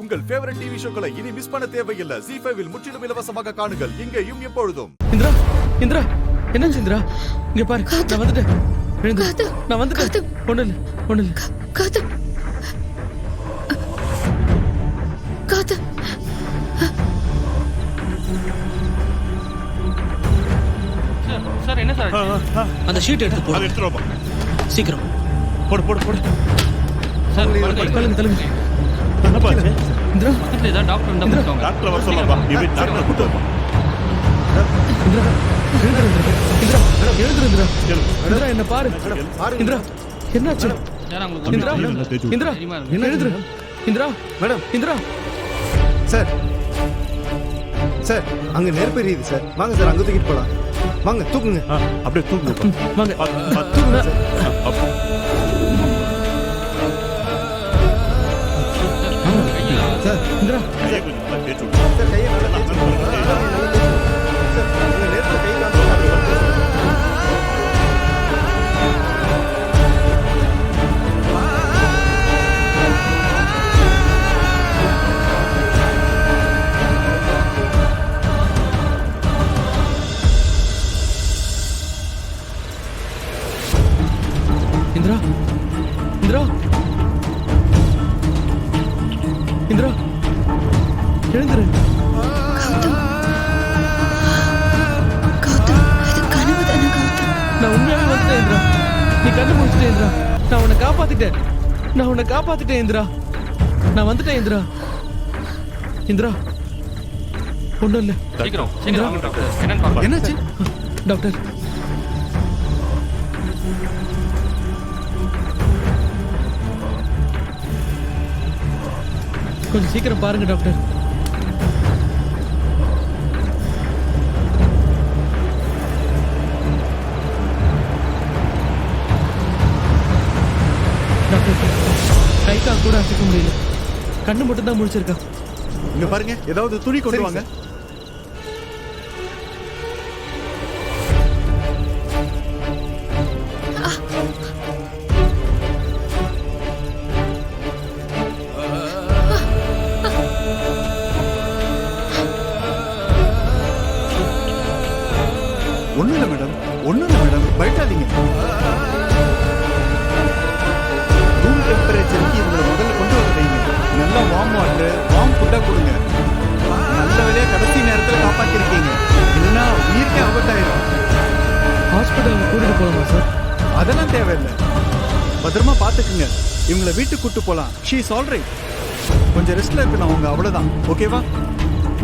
உங்கள் favourite TV ஷோக்களை இனி miss பண்ண தேவையில்லை. ZEE5 இல் முற்றிலும் இலவசமாக காணுங்கள், இங்கேயும் எப்பொழுதும். இந்திரா, இந்திரா, என்னாச்சு இந்திரா? இங்க பாரு, நான் வந்துட்டேன். எழுந்து, நான் வந்துட்டேன். ஒண்ணு இல்ல. காத்து, காத்து. சார் என்ன சார்? அந்த ஷீட் எடுத்து போடு. அதை எடுத்துருவா. சீக்கிரம் போடு. சார் தள்ளுங்க. என்னப்பா ஆச்சு? இந்திரா, பக்கத்துல ஏதாவது டாக்டர் இருந்தா கூப்பிட்டு டாக்டரை வர சொல்லப்பா. நீ போய் டாக்டரை கூட்டு வாப்பா. இந்திரா, இந்திரா, என்ன பாரு. இந்திரா, என்னாச்சு? சார் உங்களுக்கு இந்திரா, இந்திரா, எழுதுரு. இந்திரா, மேடம், இந்திரா. சார் அங்க நெருப்பு எரியுது சார். வாங்க சார், அங்க தூக்கிட்டு போலாம். வாங்க, தூக்குங்க. அப்படியே தூக்குங்கப்பா. வாங்க, பார்த்து. தூக்குங்க. சார், இந்திரா, கையை கொஞ்சம் நல்லா தேய்ச்சு விடு. சார், கையை நல்லா தேய்ச்சு விடுங்க. நல்லா தேய்ச்சு விடுங்க. சார், அங்க நெருப்பு கை காமிச்சு. இந்திரா, இந்திரா, இந்திரா, எழுந்துரு. கௌதம், இது கனவு தானே கௌதம்? நான் உண்மையாவே வந்துட்டேன் இந்திரா. நீ கண்ணு முடிச்சிட்டேன் இந்திரா. நான் உன்னை காப்பாத்திட்டேன் இந்திரா. நான் வந்துட்டேன் இந்திரா. இந்திரா, ஒண்ணும் இல்ல. சீக்கிரம் வாங்க டாக்டர். என்னன்னு பாருங்க. என்னாச்சு டாக்டர்? கொஞ்சம் சீக்கிரம் பாருங்க டாக்டர். டாக்டர், கை கால் கூட அசைக்க முடியல. கண்ணு மட்டும் தான் முடிச்சிருக்கா. இங்க பாருங்க, ஏதாவது துணி கொண்டு வாங்க. ஒண்ணும் இல்ல மேடம், பயப்படாதீங்க. ரூம் டெம்பரேச்சருக்கு இவங்களை முதல்ல கொண்டு வர வைங்க. நல்லா வார்ம் வாட்டர், வார்ம் ஃபுட்டா கொடுங்க. நல்ல வேலையா கடைசி நேரத்துல காப்பாத்திருக்கீங்க, இல்லைன்னா உயிருக்கே ஆபத்தாயிரும். ஹாஸ்பிட்டலுக்கு கூட்டிட்டு போகலாமா சார்? அதெல்லாம் தேவையில்லை, பத்திரமா பாத்துக்குங்க. இவங்களை வீட்டுக்கு கூட்டு போலாம். She is alright. கொஞ்சம் ரெஸ்ட்ல இருக்கணும் அவங்க, அவ்வளவுதான். ஓகேவா?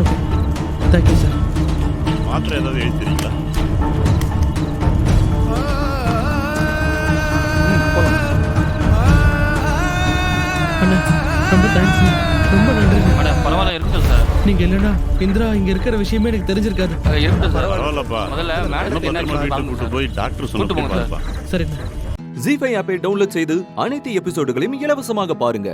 Okay, thank you sir. மாத்திரை ஏதாவது எழுதிறீங்களா? அண்ணா, ரொம்ப தேங்க்ஸ். ரொம்ப நன்றி. மேடம் பரவாயில்ல, இருக்கட்டும் சார். நீங்க இல்லைன்னா இந்திரா இங்க இருக்கிற விஷயமே எனக்கு தெரிஞ்சிருக்காது. இருக்கட்டும் சார். பரவாயில்லப்பா. முதல்ல மேடத்துக்கு என்ன வீட்டுக்கு கூட்டு போய் டாக்டர் கூட்டு போங்க சொன்னா சரிண்ணா. ZEE5 ஆப்பை டவுன்லோட் செய்து அனைத்து எபிசோடுகளையும் இலவசமாக பாருங்க.